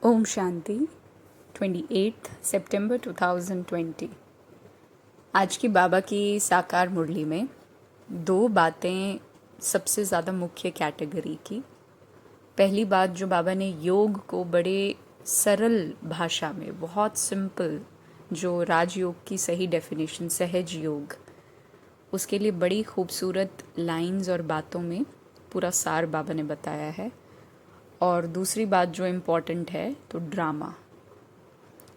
ओम शांति 28 सितंबर 2020। आज की बाबा की साकार मुरली में दो बातें सबसे ज़्यादा मुख्य कैटेगरी की। पहली बात जो बाबा ने योग को बड़े सरल भाषा में, बहुत सिंपल, जो राजयोग की सही डेफिनेशन सहज योग, उसके लिए बड़ी खूबसूरत लाइंस और बातों में पूरा सार बाबा ने बताया है। और दूसरी बात जो इम्पोर्टेंट है तो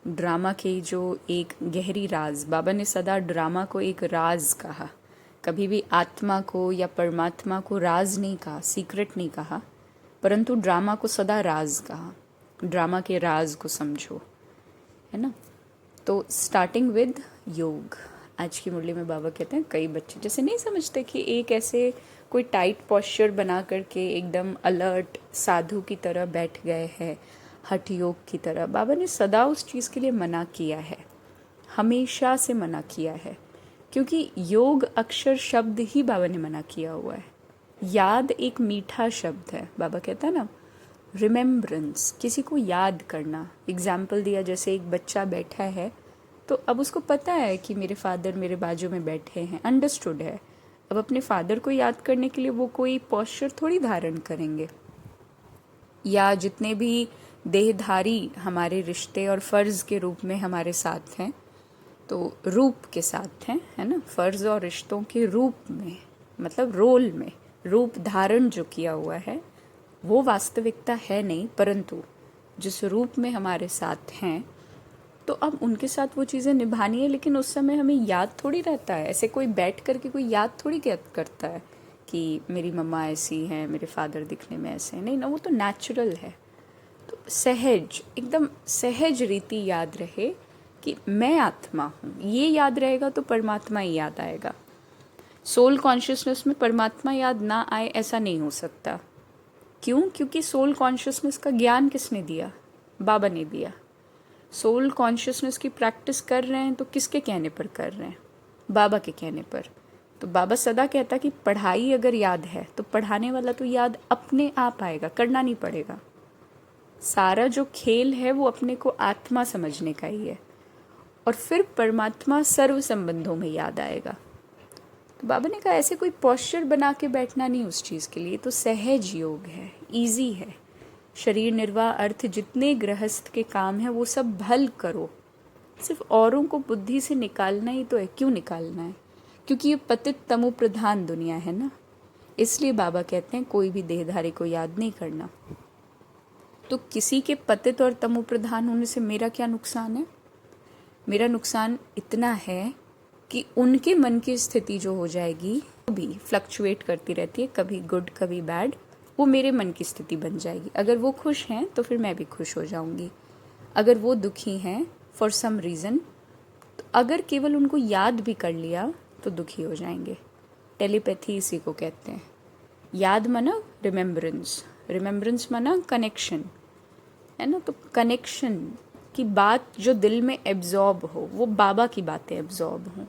ड्रामा की जो एक गहरी राज, बाबा ने सदा ड्रामा को एक राज कहा। कभी भी आत्मा को या परमात्मा को राज नहीं कहा, सीक्रेट नहीं कहा, परंतु ड्रामा को सदा राज कहा। ड्रामा के राज को समझो, है ना। तो स्टार्टिंग विद योग, आज की मुरली में बाबा कहते हैं कई बच्चे जैसे नहीं समझते कि एक ऐसे कोई टाइट पॉस्चर बना करके एकदम अलर्ट साधु की तरह बैठ गए हैं, हठ योग की तरह। बाबा ने सदा उस चीज़ के लिए मना किया है, हमेशा से मना किया है, क्योंकि योग अक्षर शब्द ही बाबा ने मना किया हुआ है। याद एक मीठा शब्द है। बाबा कहता है ना, रिमेम्बरेंस, किसी को याद करना। एग्जाम्पल दिया, जैसे एक बच्चा बैठा है तो अब उसको पता है कि मेरे फादर मेरे बाजू में बैठे हैं, अंडरस्टूड है। अब अपने फादर को याद करने के लिए वो कोई पॉस्चर थोड़ी धारण करेंगे, या जितने भी देहधारी हमारे रिश्ते और फ़र्ज़ के रूप में हमारे साथ हैं, तो रूप के साथ हैं, है ना। फ़र्ज़ और रिश्तों के रूप में, मतलब रोल में, रूप धारण जो किया हुआ है वो वास्तविकता है नहीं, परंतु जिस रूप में हमारे साथ हैं, तो अब उनके साथ वो चीज़ें निभानी है। लेकिन उस समय हमें याद थोड़ी रहता है, ऐसे कोई बैठ करके कोई याद थोड़ी करता है कि मेरी मम्मा ऐसी हैं, मेरे फादर दिखने में ऐसे हैं। नहीं ना, वो तो नेचुरल है। तो सहज, एकदम सहज रीति याद रहे कि मैं आत्मा हूँ, ये याद रहेगा तो परमात्मा ही याद आएगा। सोल कॉन्शियसनेस में परमात्मा याद ना आए ऐसा नहीं हो सकता। क्यों? क्योंकि सोल कॉन्शियसनेस का ज्ञान किसने दिया? बाबा ने दिया। सोल कॉन्शियसनेस की प्रैक्टिस कर रहे हैं तो किसके कहने पर कर रहे हैं? बाबा के कहने पर। तो बाबा सदा कहता कि पढ़ाई अगर याद है तो पढ़ाने वाला तो याद अपने आप आएगा, करना नहीं पड़ेगा। सारा जो खेल है वो अपने को आत्मा समझने का ही है, और फिर परमात्मा सर्व संबंधों में याद आएगा। तो बाबा ने कहा ऐसे कोई पोस्चर बना के बैठना नहीं उस चीज़ के लिए। तो सहज योग है, इजी है। शरीर निर्वाह अर्थ जितने गृहस्थ के काम है वो सब भल करो। सिर्फ औरों को बुद्धि से निकालना ही तो है। क्यों निकालना है? क्योंकि ये पतित तमो प्रधान दुनिया है ना, इसलिए बाबा कहते हैं कोई भी देहधारी को याद नहीं करना। तो किसी के पतित और तमो प्रधान होने से मेरा क्या नुकसान है? मेरा नुकसान इतना है कि उनके मन की स्थिति जो हो जाएगी वो भी फ्लक्चुएट करती रहती है, कभी गुड कभी बैड, वो मेरे मन की स्थिति बन जाएगी। अगर वो खुश हैं तो फिर मैं भी खुश हो जाऊंगी। अगर वो दुखी हैं फॉर सम रीज़न, तो अगर केवल उनको याद भी कर लिया तो दुखी हो जाएंगे। टेलीपैथी इसी को कहते हैं। याद माना रिमेम्बरेंस, रिमेम्बरेंस माना कनेक्शन, है ना। तो कनेक्शन की बात जो दिल में एब्जॉर्ब हो, वो बाबा की बातें एब्जॉर्ब हों।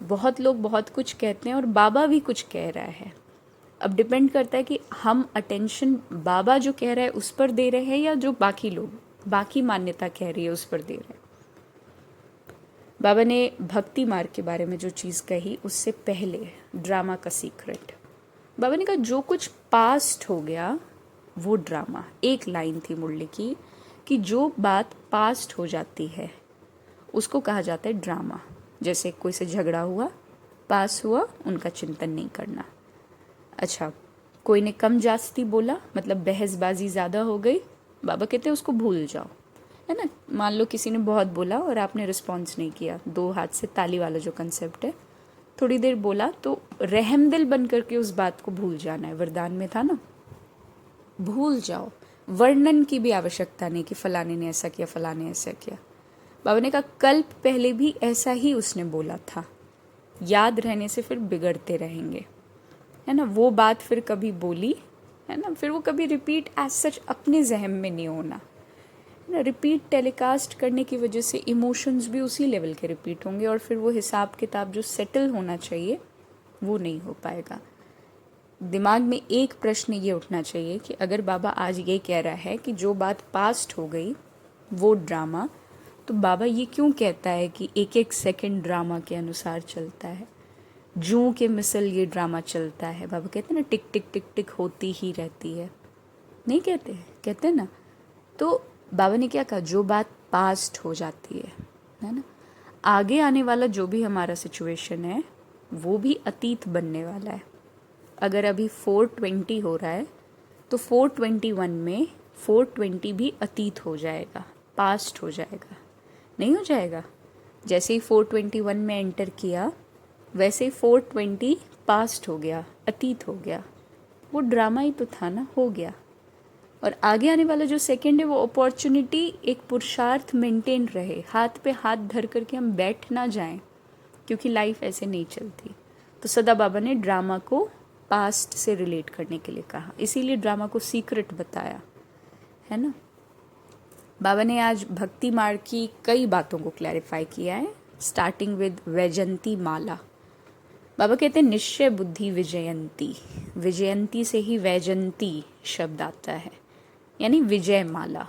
बहुत लोग बहुत कुछ कहते हैं और बाबा भी कुछ कह रहा है। अब डिपेंड करता है कि हम अटेंशन बाबा जो कह रहा है उस पर दे रहे हैं, या जो बाकी लोग, बाकी मान्यता कह रही है उस पर दे रहे हैं। बाबा ने भक्ति मार्ग के बारे में जो चीज़ कही, उससे पहले ड्रामा का सीक्रेट, बाबा ने कहा जो कुछ पास्ट हो गया वो ड्रामा। एक लाइन थी मुरली की कि जो बात पास्ट हो जाती है उसको कहा जाता है ड्रामा। जैसे कोई से झगड़ा हुआ, पास हुआ, उनका चिंतन नहीं करना। अच्छा, कोई ने कम जास्ती बोला, मतलब बहसबाजी ज़्यादा हो गई, बाबा कहते हैं उसको भूल जाओ, है ना। मान लो किसी ने बहुत बोला और आपने रिस्पॉन्स नहीं किया, दो हाथ से ताली वाला जो कंसेप्ट है, थोड़ी देर बोला तो रहमदिल बन करके उस बात को भूल जाना है। वरदान में था ना, भूल जाओ। वर्णन की भी आवश्यकता नहीं कि फलाने ने ऐसा किया, फलाने ऐसा किया। बाबा ने कहा कल्प पहले भी ऐसा ही उसने बोला था। याद रहने से फिर बिगड़ते रहेंगे, है ना। वो बात फिर कभी बोली, है ना, फिर वो कभी रिपीट एज सच अपने जहन में नहीं होना, है ना। रिपीट टेलीकास्ट करने की वजह से इमोशंस भी उसी लेवल के रिपीट होंगे, और फिर वो हिसाब किताब जो सेटल होना चाहिए वो नहीं हो पाएगा। दिमाग में एक प्रश्न ये उठना चाहिए कि अगर बाबा आज ये कह रहा है कि जो बात पास्ट हो गई वो ड्रामा, तो बाबा ये क्यों कहता है कि एक एक सेकंड ड्रामा के अनुसार चलता है, जूं के मिसल ये ड्रामा चलता है। बाबा कहते हैं ना, टिक टिक टिक टिक होती ही रहती है, नहीं कहते, कहते हैं ना। तो बाबा ने क्या कहा, जो बात पास्ट हो जाती है ना, आगे आने वाला जो भी हमारा सिचुएशन है वो भी अतीत बनने वाला है। अगर अभी 420 हो रहा है तो 421 में 420 भी अतीत हो जाएगा, पास्ट हो जाएगा, नहीं हो जाएगा। जैसे ही 421 में एंटर किया वैसे ही 420 पास्ट हो गया, अतीत हो गया। वो ड्रामा ही तो था ना, हो गया। और आगे आने वाला जो सेकंड है वो अपॉर्चुनिटी, एक पुरुषार्थ मेंटेन रहे, हाथ पे हाथ धर करके हम बैठ ना जाएं, क्योंकि लाइफ ऐसे नहीं चलती। तो सदा बाबा ने ड्रामा को पास्ट से रिलेट करने के लिए कहा, इसीलिए ड्रामा को सीक्रेट बताया, है ना। बाबा ने आज भक्ति मार्ग की कई बातों को क्लैरिफाई किया है, स्टार्टिंग विद वैजंती माला। बाबा कहते हैं निश्चय बुद्धि विजयंती, विजयंती से ही वैजंती शब्द आता है, यानी विजय माला।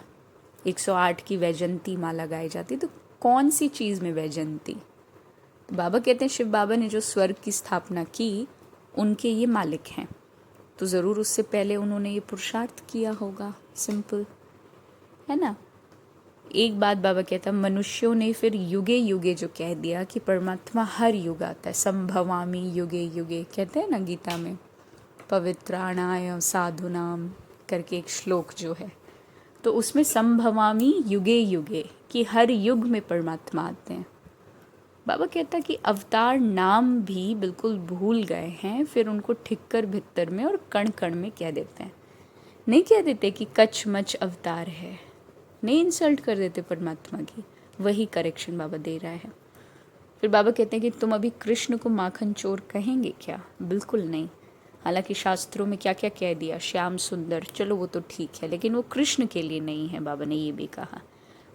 108 की वैजंती माला गाई जाती, तो कौन सी चीज़ में वैजंती? तो बाबा कहते हैं शिव बाबा ने जो स्वर्ग की स्थापना की उनके ये मालिक हैं, तो ज़रूर उससे पहले उन्होंने ये पुरुषार्थ किया होगा, सिंपल है ना। एक बात बाबा कहता, मनुष्यों ने फिर युगे युगे जो कह दिया कि परमात्मा हर युग आता है, संभवामी युगे युगे कहते हैं ना गीता में, पवित्राणाय साधुनाम करके एक श्लोक जो है, तो उसमें संभवामी युगे युगे कि हर युग में परमात्मा आते हैं। बाबा कहता कि अवतार नाम भी बिल्कुल भूल गए हैं, फिर उनको ठिक्कर भित्तर में और कण कण में कह देते हैं, नहीं कह देते कि कच मच अवतार है, नहीं इंसल्ट कर देते परमात्मा की। वही करेक्शन बाबा दे रहा है। फिर बाबा कहते हैं कि तुम अभी कृष्ण को माखन चोर कहेंगे क्या? बिल्कुल नहीं। हालांकि शास्त्रों में क्या क्या कह दिया, श्याम सुंदर, चलो वो तो ठीक है, लेकिन वो कृष्ण के लिए नहीं है। बाबा ने ये भी कहा,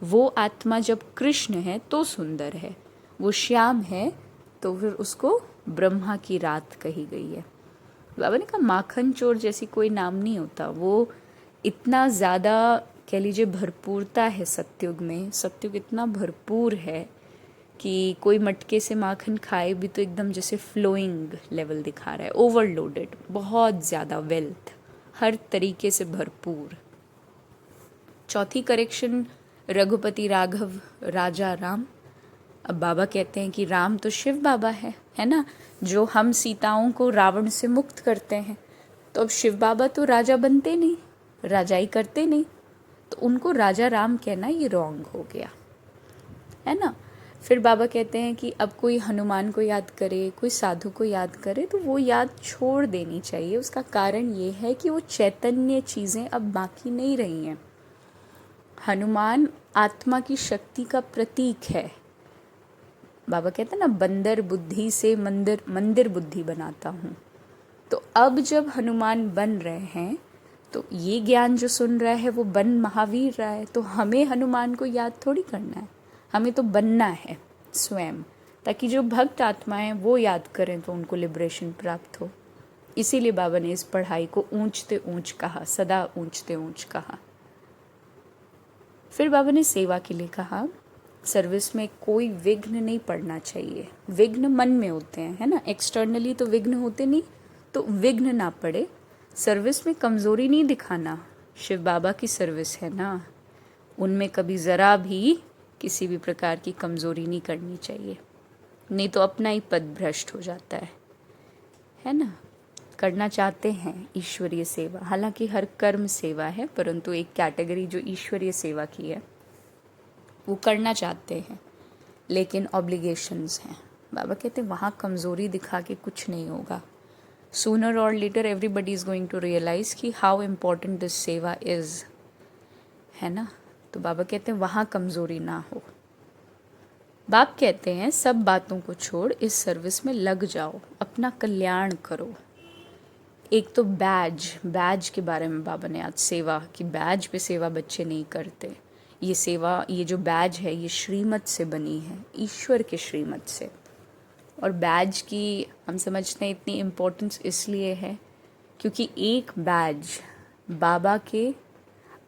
वो आत्मा जब कृष्ण है तो सुंदर है, वो श्याम है तो फिर उसको ब्रह्मा की रात कही गई है। बाबा ने कहा माखन चोर जैसी कोई नाम नहीं होता, वो इतना ज़्यादा कह लीजिए भरपूरता है सत्युग में, सत्युग इतना भरपूर है कि कोई मटके से माखन खाए भी तो एकदम जैसे फ्लोइंग लेवल दिखा रहा है, ओवरलोडेड, बहुत ज़्यादा वेल्थ, हर तरीके से भरपूर। चौथी करेक्शन, रघुपति राघव राजा राम। अब बाबा कहते हैं कि राम तो शिव बाबा है ना, जो हम सीताओं को रावण से मुक्त करते हैं। तो अब शिव बाबा तो राजा बनते नहीं, राजाई करते नहीं, तो उनको राजा राम कहना ये रॉन्ग हो गया, है ना। फिर बाबा कहते हैं कि अब कोई हनुमान को याद करे, कोई साधु को याद करे, तो वो याद छोड़ देनी चाहिए। उसका कारण ये है कि वो चैतन्य चीज़ें अब बाकी नहीं रही हैं। हनुमान आत्मा की शक्ति का प्रतीक है। बाबा कहते हैं ना, बंदर बुद्धि से मंदिर बुद्धि बनाता हूँ। तो अब जब हनुमान बन रहे हैं तो ये ज्ञान जो सुन रहा है वो बन महावीर रहा है, तो हमें हनुमान को याद थोड़ी करना है, हमें तो बनना है स्वयं, ताकि जो भक्त आत्माएं वो याद करें तो उनको लिबरेशन प्राप्त हो। इसीलिए बाबा ने इस पढ़ाई को ऊंचते ऊंच कहा, सदा ऊंचते ऊंच कहा। फिर बाबा ने सेवा के लिए कहा, सर्विस में कोई विघ्न नहीं पड़ना चाहिए। विघ्न मन में होते हैं, है ना, एक्सटर्नली तो विघ्न होते नहीं, तो विघ्न ना पड़े। सर्विस में कमज़ोरी नहीं दिखाना, शिव बाबा की सर्विस है ना, उनमें कभी ज़रा भी किसी भी प्रकार की कमज़ोरी नहीं करनी चाहिए, नहीं तो अपना ही पद भ्रष्ट हो जाता है ना। करना चाहते हैं ईश्वरीय सेवा, हालांकि हर कर्म सेवा है, परंतु एक कैटेगरी जो ईश्वरीय सेवा की है वो करना चाहते हैं, लेकिन ऑब्लिगेशंस हैं। बाबा कहते हैं वहाँ कमज़ोरी दिखा के कुछ नहीं होगा। सूनर और later everybody is going to realise कि हाउ इम्पोर्टेंट दिस सेवा इज़, है ना। तो बाबा कहते हैं वहाँ कमज़ोरी ना हो। बाप कहते हैं सब बातों को छोड़ इस सर्विस में लग जाओ, अपना कल्याण करो। एक तो बैज के बारे में बाबा ने आज सेवा कि बैज पे सेवा बच्चे नहीं करते। ये सेवा, ये जो बैज है ये श्रीमत से बनी है, ईश्वर के श्रीमत से। और बैज की हम समझते हैं इतनी इम्पोर्टेंस इसलिए है क्योंकि एक बैज बाबा के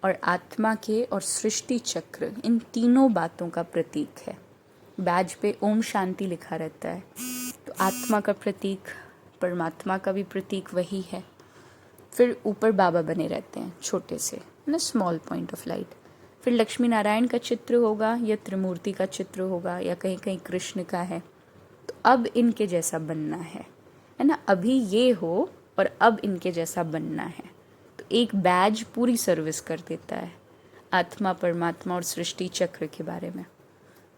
और आत्मा के और सृष्टि चक्र, इन तीनों बातों का प्रतीक है। बैज पे ओम शांति लिखा रहता है, तो आत्मा का प्रतीक, परमात्मा का भी प्रतीक वही है। फिर ऊपर बाबा बने रहते हैं छोटे से, ना, स्मॉल पॉइंट ऑफ लाइट। फिर लक्ष्मी नारायण का चित्र होगा या त्रिमूर्ति का चित्र होगा या कहीं कहीं कृष्ण का है। तो अब इनके जैसा बनना है ना, अभी ये हो और अब इनके जैसा बनना है। तो एक बैज पूरी सर्विस कर देता है आत्मा, परमात्मा और सृष्टि चक्र के बारे में।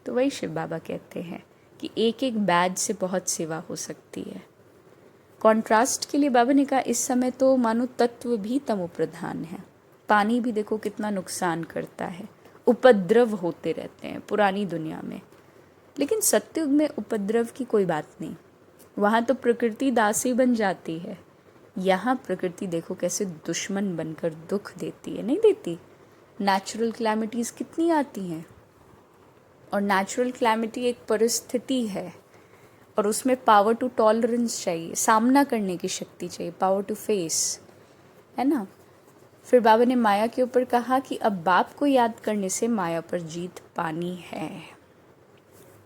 तो वही शिव बाबा कहते हैं कि एक एक बैज से बहुत सेवा हो सकती है। कॉन्ट्रास्ट के लिए बाबा ने कहा इस समय तो मानो तत्व भी तमो प्रधान है। पानी भी देखो कितना नुकसान करता है, उपद्रव होते रहते हैं पुरानी दुनिया में। लेकिन सत्युग में उपद्रव की कोई बात नहीं, वहाँ तो प्रकृति दासी बन जाती है। यहाँ प्रकृति देखो कैसे दुश्मन बनकर दुख देती है, नहीं देती? नेचुरल क्लैमिटीज़ कितनी आती हैं, और नेचुरल क्लैमिटी एक परिस्थिति है और उसमें पावर टू टॉलरेंस चाहिए, सामना करने की शक्ति चाहिए, पावर टू फेस, है ना। फिर बाबा ने माया के ऊपर कहा कि अब बाप को याद करने से माया पर जीत पानी है।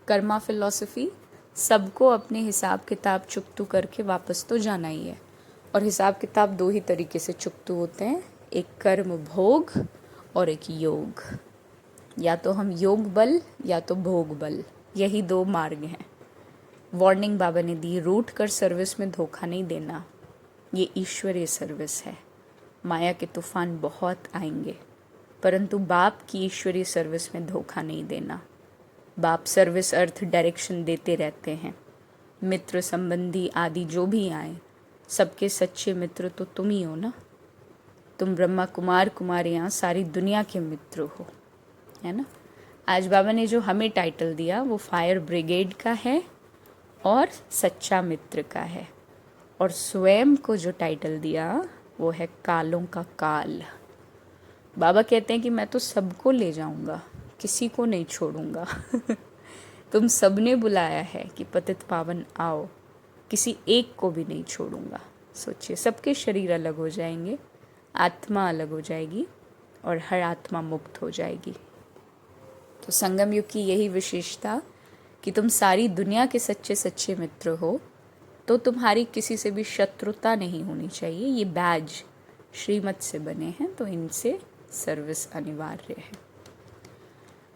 कर्मा फिलॉसफी, सबको अपने हिसाब किताब चुकतू करके वापस तो जाना ही है। और हिसाब किताब दो ही तरीके से चुकतू होते हैं, एक कर्म भोग और एक योग। या तो हम योग बल या तो भोग बल, यही दो मार्ग हैं। वार्निंग बाबा ने दी, रूट कर सर्विस में धोखा नहीं देना, ये ईश्वरीय सर्विस है। माया के तूफान बहुत आएंगे, परंतु बाप की ईश्वरीय सर्विस में धोखा नहीं देना। बाप सर्विस अर्थ डायरेक्शन देते रहते हैं। मित्र संबंधी आदि जो भी आए, सबके सच्चे मित्र तो तुम ही हो ना। तुम ब्रह्मा कुमार कुमारियाँ सारी दुनिया के मित्र हो, है ना। आज बाबा ने जो हमें टाइटल दिया वो फायर ब्रिगेड का है और सच्चा मित्र का है। और स्वयं को जो टाइटल दिया वो है कालों का काल। बाबा कहते हैं कि मैं तो सबको ले जाऊंगा, किसी को नहीं छोड़ूंगा। तुम सबने बुलाया है कि पतित पावन आओ, किसी एक को भी नहीं छोड़ूंगा। सोचिए, सबके शरीर अलग हो जाएंगे, आत्मा अलग हो जाएगी और हर आत्मा मुक्त हो जाएगी। तो संगम युग की यही विशेषता कि तुम सारी दुनिया के सच्चे सच्चे मित्र हो, तो तुम्हारी किसी से भी शत्रुता नहीं होनी चाहिए। ये बैज श्रीमत से बने हैं, तो इनसे सर्विस अनिवार्य है।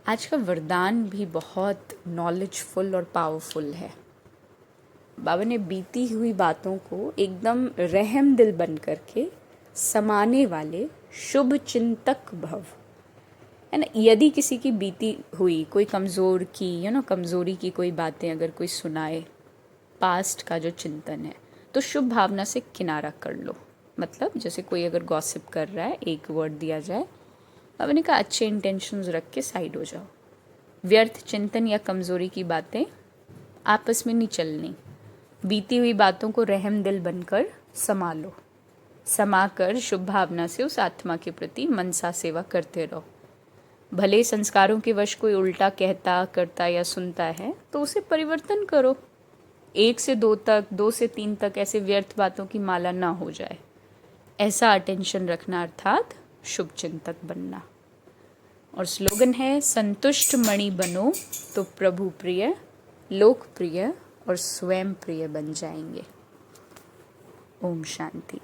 आज का वरदान भी बहुत नॉलेजफुल और पावरफुल है। बाबा ने बीती हुई बातों को एकदम रहम दिल बन करके समाने वाले शुभ चिंतक भव, है ना। यदि किसी की बीती हुई कोई कमज़ोर की कमज़ोरी की कोई बातें अगर कोई सुनाए, पास्ट का जो चिंतन है, तो शुभ भावना से किनारा कर लो। मतलब जैसे कोई अगर गॉसिप कर रहा है, एक वर्ड दिया जाए, अब मैंने कहा अच्छे इंटेंशंस रख के साइड हो जाओ। व्यर्थ चिंतन या कमज़ोरी की बातें आपस में नहीं चलनी। बीती हुई बातों को रहम दिल बनकर संभालो, समाकर शुभ भावना से उस आत्मा के प्रति मनसा सेवा करते रहो। भले संस्कारों के वश कोई उल्टा कहता, करता या सुनता है तो उसे परिवर्तन करो। 1 से 2 तक, 2 से 3 तक ऐसे व्यर्थ बातों की माला ना हो जाए, ऐसा अटेंशन रखना, अर्थात शुभ चिंतक बनना। और स्लोगन है, संतुष्ट मणि बनो तो प्रभु प्रिय, लोक प्रिय और स्वयं प्रिय बन जाएंगे। ओम शांति।